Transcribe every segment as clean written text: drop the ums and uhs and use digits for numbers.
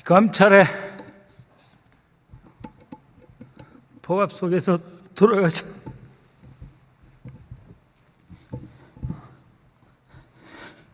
검찰의 폭압 속에서 돌아가신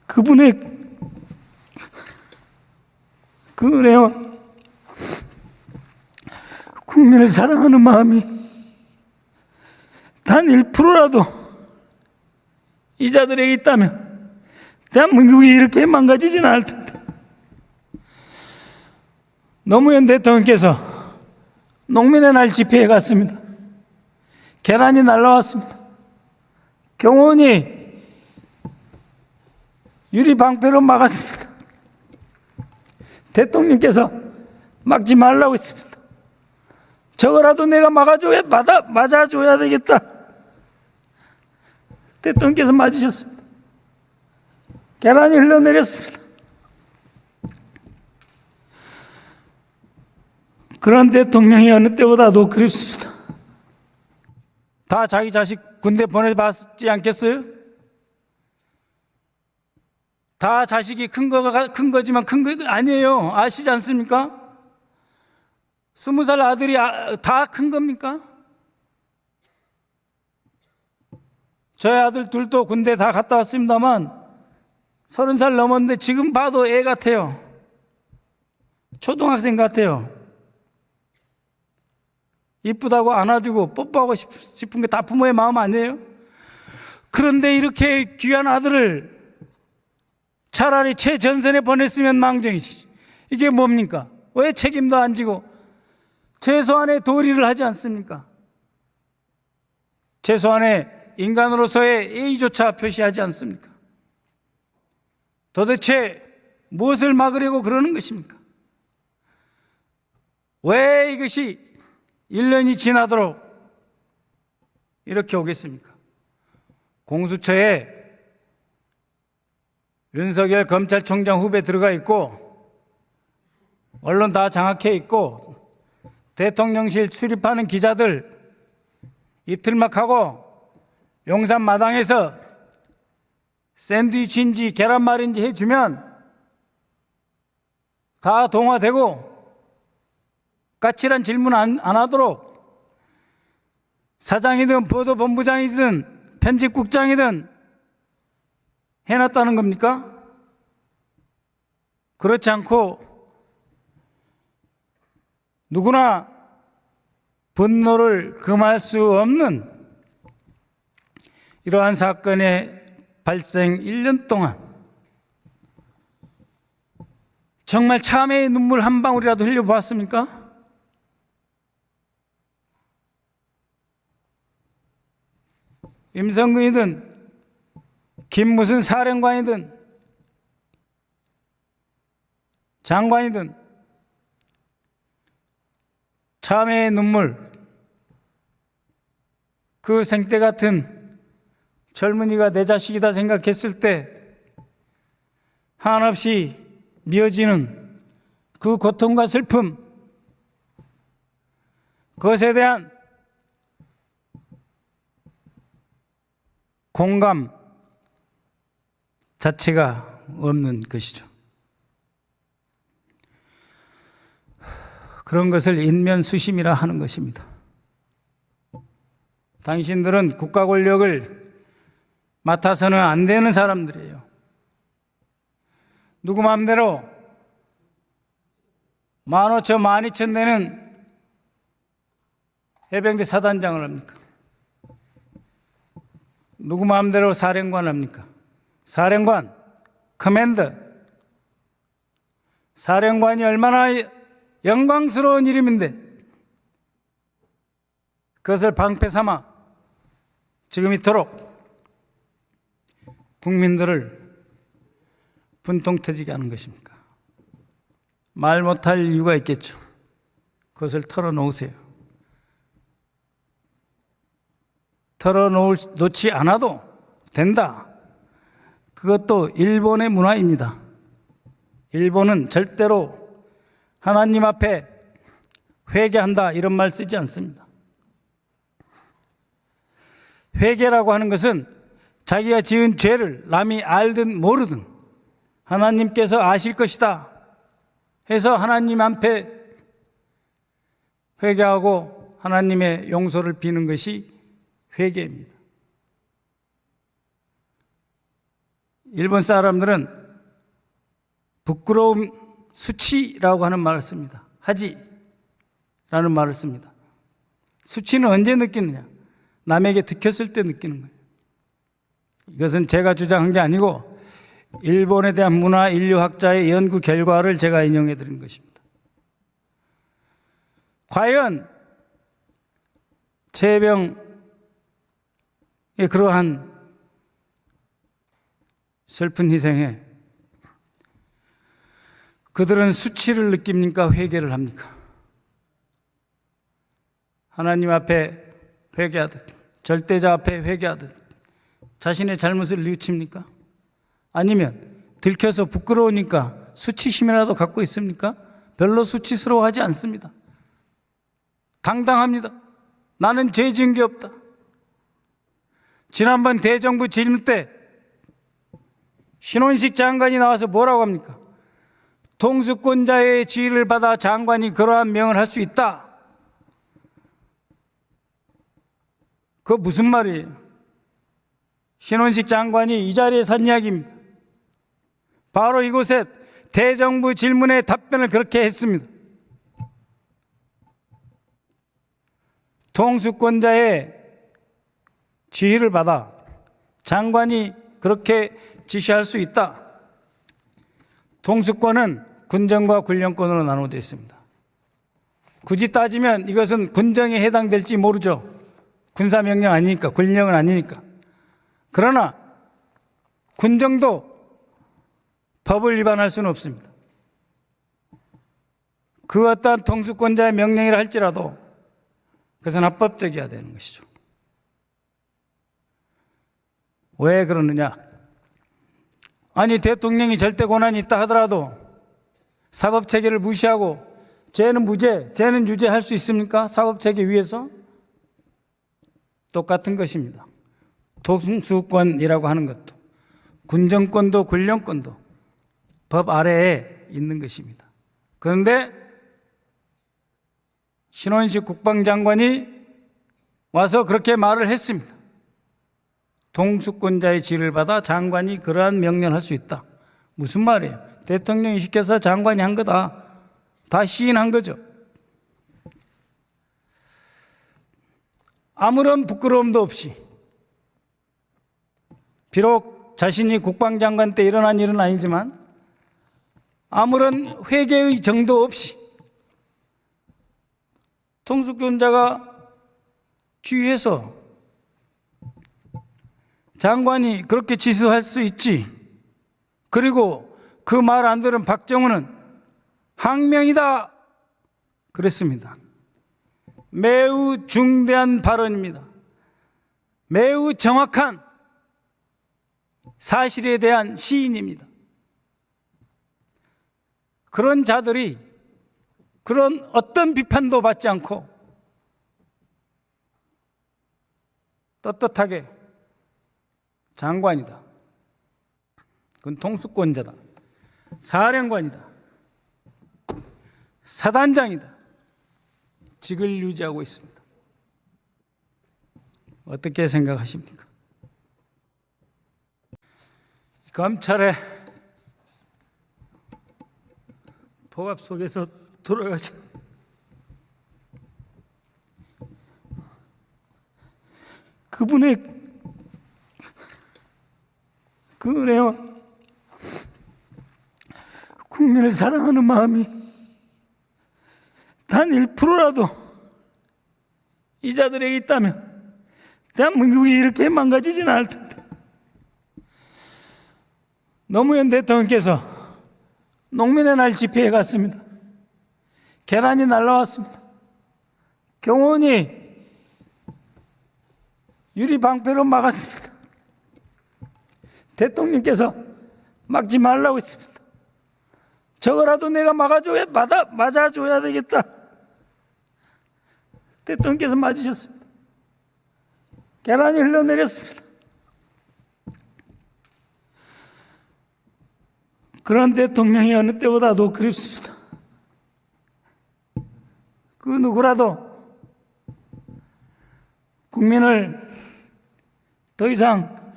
그분의 그 은혜와 국민을 사랑하는 마음이 단 1%라도 이 자들에게 있다면 대한민국이 이렇게 망가지지는 않을 텐데. 노무현 대통령께서 농민의 날 집회에 갔습니다. 계란이 날라왔습니다. 경호원이 유리방패로 막았습니다. 대통령께서 막지 말라고 했습니다. 저거라도 내가 맞아줘야 되겠다. 대통령께서 맞으셨습니다. 계란이 흘러내렸습니다. 그런 대통령이 어느 때보다도 그립습니다. 다 자기 자식 군대 보내봤지 않겠어요? 다 자식이 큰 거지만 큰 거 아니에요. 아시지 않습니까? 20살 아들이 다 큰 겁니까? 저희 아들 둘도 군대 다 갔다 왔습니다만 30살 넘었는데 지금 봐도 애 같아요. 초등학생 같아요. 이쁘다고 안아주고 뽀뽀하고 싶은 게 다 부모의 마음 아니에요? 그런데 이렇게 귀한 아들을 차라리 최전선에 보냈으면 망정이지. 이게 뭡니까? 왜 책임도 안 지고 최소한의 도리를 하지 않습니까? 최소한의 인간으로서의 예의조차 표시하지 않습니까? 도대체 무엇을 막으려고 그러는 것입니까? 왜 이것이 1년이 지나도록 이렇게 오겠습니까? 공수처에 윤석열 검찰총장 후배 들어가 있고 언론 다 장악해 있고 대통령실 출입하는 기자들 입틀막하고 용산 마당에서 샌드위치인지 계란말인지 해주면 다 동화되고 까칠한 질문 안 하도록 사장이든 보도본부장이든 편집국장이든 해놨다는 겁니까? 그렇지 않고 누구나 분노를 금할 수 없는 이러한 사건의 발생 1년 동안 정말 참회의 눈물 한 방울이라도 흘려보았습니까? 임성근이든 김무슨 사령관이든 장관이든 참회의 눈물, 그 생때 같은 젊은이가 내 자식이다 생각했을 때 한없이 미어지는 그 고통과 슬픔, 그것에 대한 공감 자체가 없는 것이죠. 그런 것을 인면수심이라 하는 것입니다. 당신들은 국가 권력을 맡아서는 안 되는 사람들이에요. 누구 마음대로 15,000, 12,000 내는 해병대 사단장을 합니까? 누구 마음대로 사령관 합니까? 사령관, 커맨더. 사령관이 얼마나 영광스러운 이름인데 그것을 방패 삼아 지금 이토록 국민들을 분통 터지게 하는 것입니까? 말 못할 이유가 있겠죠. 그것을 털어놓으세요. 털어놓지 않아도 된다. 그것도 일본의 문화입니다. 일본은 절대로 하나님 앞에 회개한다 이런 말 쓰지 않습니다. 회개라고 하는 것은 자기가 지은 죄를 남이 알든 모르든 하나님께서 아실 것이다 해서 하나님 앞에 회개하고 하나님의 용서를 비는 것이 회개입니다. 일본 사람들은 부끄러움 수치라고 하는 말을 씁니다. 하지라는 말을 씁니다. 수치는 언제 느끼느냐? 남에게 들켰을 때 느끼는 거예요. 이것은 제가 주장한 게 아니고 일본에 대한 문화 인류학자의 연구 결과를 제가 인용해 드린 것입니다. 과연 최혜병의 그러한 슬픈 희생에 그들은 수치를 느낍니까? 회개를 합니까? 하나님 앞에 회개하듯, 절대자 앞에 회개하듯 자신의 잘못을 뉘우칩니까? 아니면 들켜서 부끄러우니까 수치심이라도 갖고 있습니까? 별로 수치스러워하지 않습니다. 당당합니다. 나는 죄 지은 게 없다. 지난번 대정부 질문 때 신원식 장관이 나와서 뭐라고 합니까? 통수권자의 지위를 받아 장관이 그러한 명을 할 수 있다. 그거 무슨 말이에요? 신원식 장관이 이 자리에서 한 이야기입니다. 바로 이곳에 대정부 질문에 답변을 그렇게 했습니다. 통수권자의 지위를 받아 장관이 그렇게 지시할 수 있다. 통수권은 군정과 군령권으로 나누어져 있습니다. 굳이 따지면 이것은 군정에 해당될지 모르죠. 군사명령 아니니까, 군령은 아니니까. 그러나 군정도 법을 위반할 수는 없습니다. 그 어떠한 통수권자의 명령이라 할지라도 그것은 합법적이어야 되는 것이죠. 왜 그러느냐? 아니, 대통령이 절대 권한이 있다 하더라도 사법체계를 무시하고 죄는 무죄, 죄는 유죄 할 수 있습니까? 사법체계 위에서? 똑같은 것입니다. 통수권이라고 하는 것도 군정권도 군령권도 법 아래에 있는 것입니다. 그런데 신원식 국방장관이 와서 그렇게 말을 했습니다. 통수권자의 지위를 받아 장관이 그러한 명령을 할 수 있다. 무슨 말이에요? 대통령이 시켜서 장관이 한 거다. 다 시인한 거죠. 아무런 부끄러움도 없이, 비록 자신이 국방장관 때 일어난 일은 아니지만 아무런 회개의 정도 없이 통수권자가 주의해서 장관이 그렇게 지시할 수 있지. 그리고 그 말 안 들은 박정훈은 항명이다 그랬습니다. 매우 중대한 발언입니다. 매우 정확한 사실에 대한 시인입니다. 그런 자들이 그런 어떤 비판도 받지 않고 떳떳하게 장관이다, 그건 통수권자다, 사령관이다, 사단장이다, 직을 유지하고 있습니다. 어떻게 생각하십니까? 검찰의 포갑 속에서 돌아가신 그분의 그 은혜와 국민을 사랑하는 마음이 단 1%라도 이 자들에게 있다면 대한민국이 이렇게 망가지지는 않을 텐데. 노무현 대통령께서 농민의 날 집회에 갔습니다. 계란이 날라왔습니다. 경호원이 유리 방패로 막았습니다. 대통령께서 막지 말라고 했습니다. 저거라도 내가 맞아줘야 되겠다. 대통령께서 맞으셨습니다. 계란이 흘러내렸습니다. 그런 대통령이 어느 때보다도 그립습니다. 그 누구라도 국민을 더 이상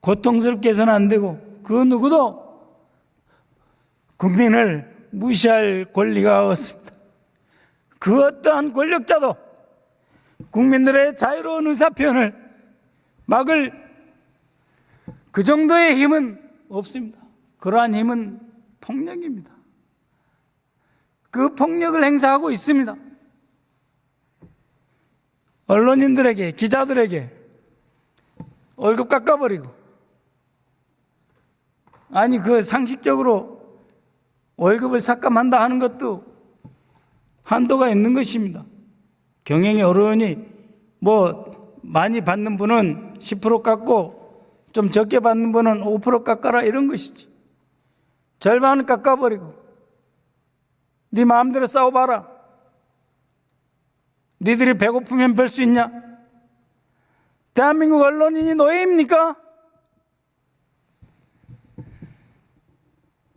고통스럽게 해서는 안 되고, 그 누구도 국민을 무시할 권리가 없습니다. 그 어떠한 권력자도 국민들의 자유로운 의사표현을 막을 그 정도의 힘은 없습니다. 그러한 힘은 폭력입니다. 그 폭력을 행사하고 있습니다. 언론인들에게, 기자들에게 월급 깎아버리고, 아니 그 상식적으로 월급을 삭감한다 하는 것도 한도가 있는 것입니다. 경영이 어려우니 뭐 많이 받는 분은 10% 깎고 좀 적게 받는 분은 5% 깎아라, 이런 것이지. 절반은 깎아버리고 네 마음대로 싸워봐라. 니들이 배고프면 벌 수 있냐? 대한민국 언론인이 노예입니까?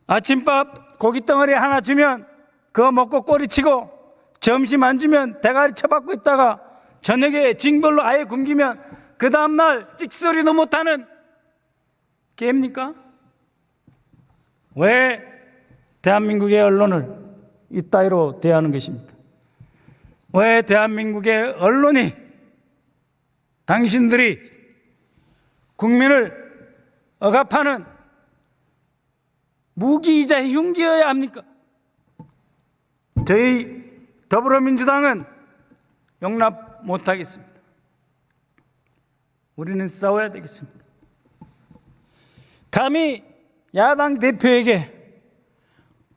아침밥 고깃덩어리 하나 주면 그거 먹고 꼬리치고, 점심 안 주면 대가리 쳐박고 있다가 저녁에 징벌로 아예 굶기면 그 다음날 찍소리도 못하는 게입니까? 왜 대한민국의 언론을 이따위로 대하는 것입니까? 왜 대한민국의 언론이 당신들이 국민을 억압하는 무기이자 흉기여야 합니까? 저희 더불어민주당은 용납 못하겠습니다. 우리는 싸워야 되겠습니다. 감히 야당 대표에게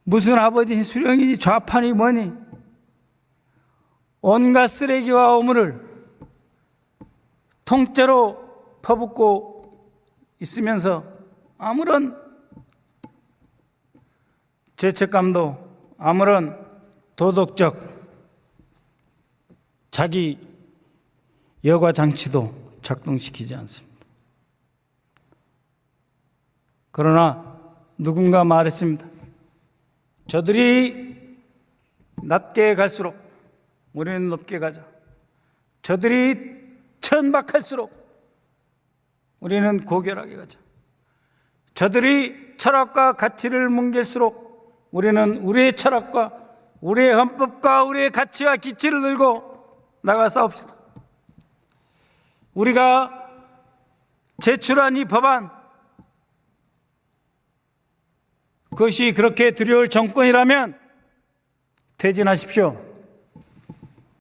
무슨 아버지 수령이니 좌판이 뭐니 온갖 쓰레기와 오물을 통째로 퍼붓고 있으면서 아무런 죄책감도, 아무런 도덕적 자기 여과 장치도 작동시키지 않습니다. 그러나 누군가 말했습니다. 저들이 낮게 갈수록 우리는 높게 가자. 저들이 천박할수록 우리는 고결하게 가자. 저들이 철학과 가치를 뭉갤수록 우리는 우리의 철학과 우리의 헌법과 우리의 가치와 기치를 들고 나가 싸웁시다. 우리가 제출한 이 법안, 그것이 그렇게 두려울 정권이라면 퇴진하십시오.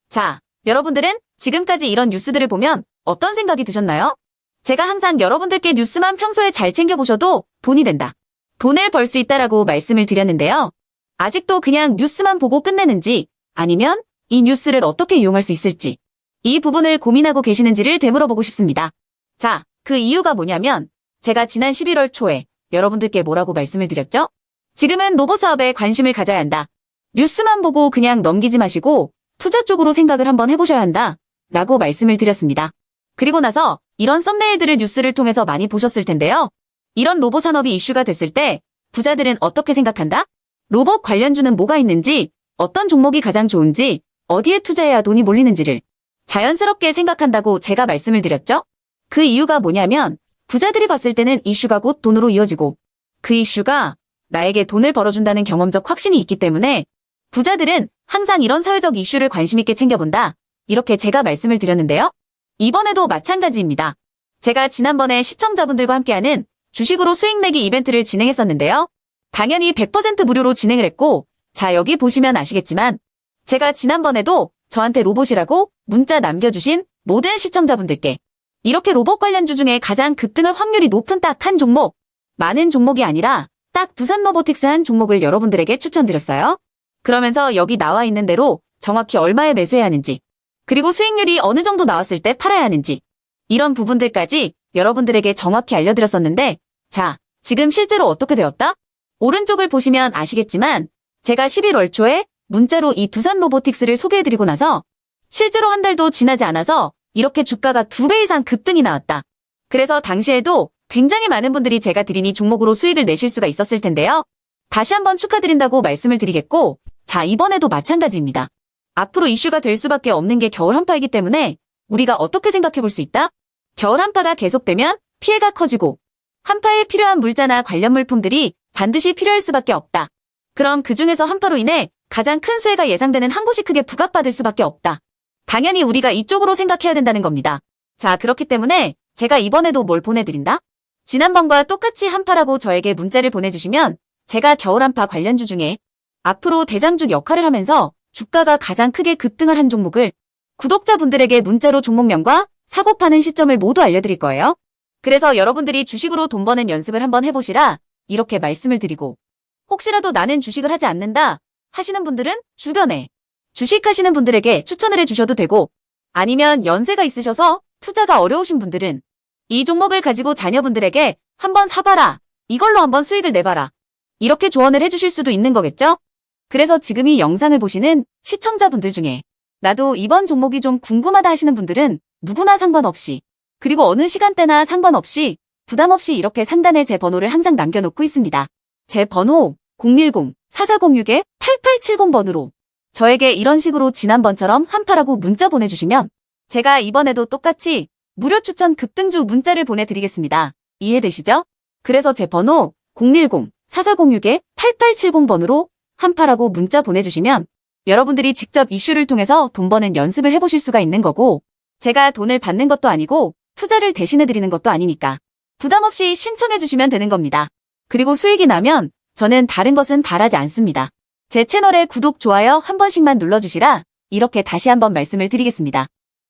자, 여러분들은 지금까지 이런 뉴스들을 보면 어떤 생각이 드셨나요? 제가 항상 여러분들께 뉴스만 평소에 잘 챙겨보셔도 돈이 된다, 돈을 벌 수 있다라고 말씀을 드렸는데요. 아직도 그냥 뉴스만 보고 끝내는지, 아니면 이 뉴스를 어떻게 이용할 수 있을지, 이 부분을 고민하고 계시는지를 되물어보고 싶습니다. 자, 그 이유가 뭐냐면 제가 지난 11월 초에 여러분들께 뭐라고 말씀을 드렸죠? 지금은 로봇 사업에 관심을 가져야 한다. 뉴스만 보고 그냥 넘기지 마시고 투자 쪽으로 생각을 한번 해보셔야 한다 라고 말씀을 드렸습니다. 그리고 나서 이런 썸네일들을 뉴스를 통해서 많이 보셨을 텐데요. 이런 로봇 산업이 이슈가 됐을 때 부자들은 어떻게 생각한다? 로봇 관련주는 뭐가 있는지, 어떤 종목이 가장 좋은지, 어디에 투자해야 돈이 몰리는지를 자연스럽게 생각한다고 제가 말씀을 드렸죠. 그 이유가 뭐냐면 부자들이 봤을 때는 이슈가 곧 돈으로 이어지고, 그 이슈가 나에게 돈을 벌어준다는 경험적 확신이 있기 때문에 부자들은 항상 이런 사회적 이슈를 관심 있게 챙겨본다, 이렇게 제가 말씀을 드렸는데요. 이번에도 마찬가지입니다. 제가 지난번에 시청자분들과 함께하는 주식으로 수익 내기 이벤트를 진행했었는데요. 당연히 100% 무료로 진행을 했고, 자, 여기 보시면 아시겠지만 제가 지난번에도 저한테 로봇이라고 문자 남겨주신 모든 시청자분들께 이렇게 로봇 관련주 중에 가장 급등할 확률이 높은 딱 한 종목, 많은 종목이 아니라 딱 두산로보틱스 한 종목을 여러분들에게 추천드렸어요. 그러면서 여기 나와 있는 대로 정확히 얼마에 매수해야 하는지, 그리고 수익률이 어느 정도 나왔을 때 팔아야 하는지, 이런 부분들까지 여러분들에게 정확히 알려드렸었는데, 자, 지금 실제로 어떻게 되었다? 오른쪽을 보시면 아시겠지만 제가 11월 초에 문자로 이 두산로보틱스를 소개해드리고 나서 실제로 한 달도 지나지 않아서 이렇게 주가가 2배 이상 급등이 나왔다. 그래서 당시에도 굉장히 많은 분들이 제가 드린 이 종목으로 수익을 내실 수가 있었을 텐데요. 다시 한번 축하드린다고 말씀을 드리겠고, 자, 이번에도 마찬가지입니다. 앞으로 이슈가 될 수밖에 없는 게 겨울 한파이기 때문에 우리가 어떻게 생각해 볼 수 있다? 겨울 한파가 계속되면 피해가 커지고 한파에 필요한 물자나 관련 물품들이 반드시 필요할 수밖에 없다. 그럼 그 중에서 한파로 인해 가장 큰 수해가 예상되는 한 곳이 크게 부각받을 수밖에 없다. 당연히 우리가 이쪽으로 생각해야 된다는 겁니다. 자, 그렇기 때문에 제가 이번에도 뭘 보내드린다? 지난번과 똑같이 한파라고 저에게 문자를 보내주시면 제가 겨울 한파 관련주 중에 앞으로 대장주 역할을 하면서 주가가 가장 크게 급등을 한 종목을 구독자분들에게 문자로 종목명과 사고 파는 시점을 모두 알려드릴 거예요. 그래서 여러분들이 주식으로 돈 버는 연습을 한번 해보시라 이렇게 말씀을 드리고, 혹시라도 나는 주식을 하지 않는다 하시는 분들은 주변에 주식하시는 분들에게 추천을 해주셔도 되고, 아니면 연세가 있으셔서 투자가 어려우신 분들은 이 종목을 가지고 자녀분들에게 한번 사봐라, 이걸로 한번 수익을 내봐라, 이렇게 조언을 해주실 수도 있는 거겠죠? 그래서 지금 이 영상을 보시는 시청자분들 중에 나도 이번 종목이 좀 궁금하다 하시는 분들은 누구나 상관없이, 그리고 어느 시간대나 상관없이 부담 없이 이렇게 상단에 제 번호를 항상 남겨놓고 있습니다. 제 번호 010-4406-8870번으로 저에게 이런 식으로 지난번처럼 한파라고 문자 보내주시면 제가 이번에도 똑같이 무료 추천 급등주 문자를 보내드리겠습니다. 이해되시죠? 그래서 제 번호 010-4406-8870번으로 한파라고 문자 보내주시면 여러분들이 직접 이슈를 통해서 돈 버는 연습을 해보실 수가 있는 거고, 제가 돈을 받는 것도 아니고 투자를 대신해드리는 것도 아니니까 부담 없이 신청해주시면 되는 겁니다. 그리고 수익이 나면 저는 다른 것은 바라지 않습니다. 제 채널에 구독, 좋아요 한 번씩만 눌러주시라 이렇게 다시 한번 말씀을 드리겠습니다.